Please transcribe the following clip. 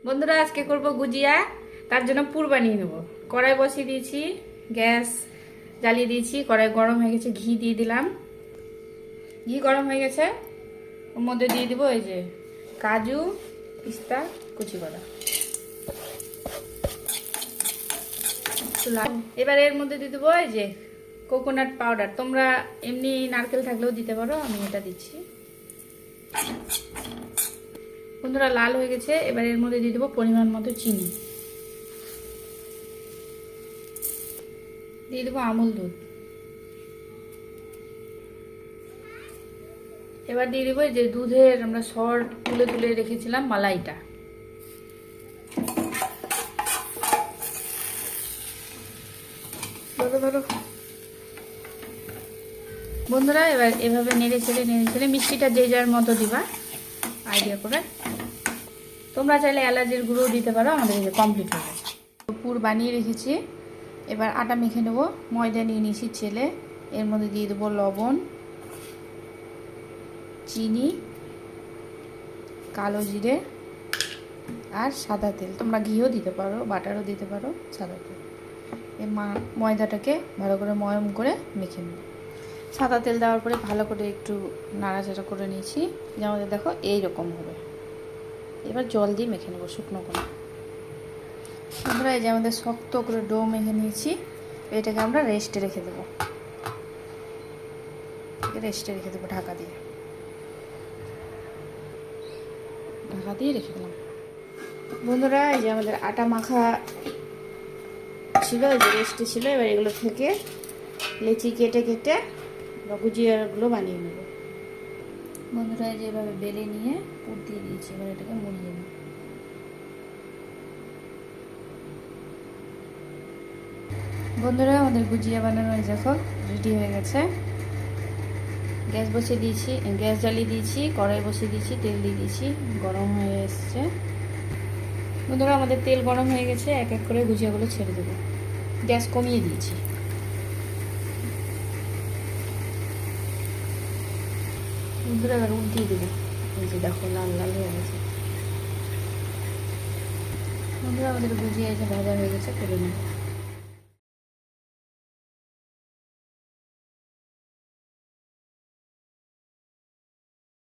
বন্ধুরা আজকে করব গুজিয়া, তার জন্য পুর বানিয়ে নেব। কড়াই বসিয়ে দিয়েছি, গ্যাস জ্বালিয়ে দিয়েছি, কড়াই গরম হয়ে গেছে, ঘি দিয়ে দিলাম। ঘি গরম হয়ে গেছে, ওর মধ্যে দিয়ে দিব এই যে কাজু পিস্তা কুচি করা। এবার এর মধ্যে দিয়ে দেবো এই যে কোকোনাট পাউডার। তোমরা এমনি নারকেল থাকলেও দিতে পারো, আমি এটা দিচ্ছি। বন্ধুরা লাল হয়ে গেছে, এবার এর মধ্যে দিয়ে দেবো পরিমাণ মতো চিনি, দিয়ে দেবো আমুল দুধ, এবার দিয়ে দেবো যে দুধের আমরা সর তুলে তুলে রেখেছিলাম মালাইটা। বন্ধুরা এবার এভাবে নেড়ে ছেড়ে মিষ্টিটা যে যার মতো দিবা আইডিয়া করে। তোমরা চাইলে এলাচের গুঁড়ো দিতে পারো। আমাদের এই যে কমপ্লিট হয়ে গেছে, পুর বানিয়ে রেখেছি। এবার আটা মেখে নেবো। ময়দা নিয়ে নিয়েছি ছেলে, এর মধ্যে দিয়ে দেবো লবণ, চিনি, কালো জিরে আর সাদা তেল। তোমরা ঘিও দিতে পারো, বাটারও দিতে পারো, সাদা তেল। এই ময়দাটাকে ভালো করে ময়ম করে মেখে নেব। সাদা তেল দেওয়ার পরে ভালো করে একটু নাড়াচাড়া করে নিয়েছি, যেমন দেখো এইরকম হবে। এবার জল দিয়ে মেখে নেবো শুকনো করে। আমরা এই যে আমাদের শক্ত করে ডো মেখে নিয়েছি, এটাকে আমরা রেস্টে রেখে দেবো। রেস্টে রেখে দেবো ঢাকা দিয়ে রেখে দিলাম। বন্ধুরা এই যে আমাদের আটা মাখা ছিল, যে রেস্টে ছিল, এবার এগুলো থেকে লেচি কেটে কেটে বা গুজিয়াগুলো বানিয়ে নেব। বন্ধুরা এই যে এভাবে বেলে নিয়ে পুর দিয়ে দিয়েছি, এবার এটাকে মুড়িয়ে নেব। বন্ধুরা আমাদের গুজিয়া বানানো দেখো রেডি হয়ে গেছে। গ্যাস বসিয়ে দিয়েছি, গ্যাস জ্বালিয়ে দিয়েছি, কড়াই বসিয়ে দিয়েছি, তেল দিয়ে দিয়েছি, গরম হয়ে এসছে। বন্ধুরা আমাদের তেল গরম হয়ে গেছে, এক এক করে গুজিয়াগুলো ছেড়ে দেবো। গ্যাস কমিয়ে দিয়েছি। বন্ধুরা এবার উল্টিয়ে দেবো, এই যে দেখো লাল লাল হয়ে গেছে। বন্ধুরা আমাদের গুজিয়া এসে ভাজা হয়ে গেছে, তুলে নেব।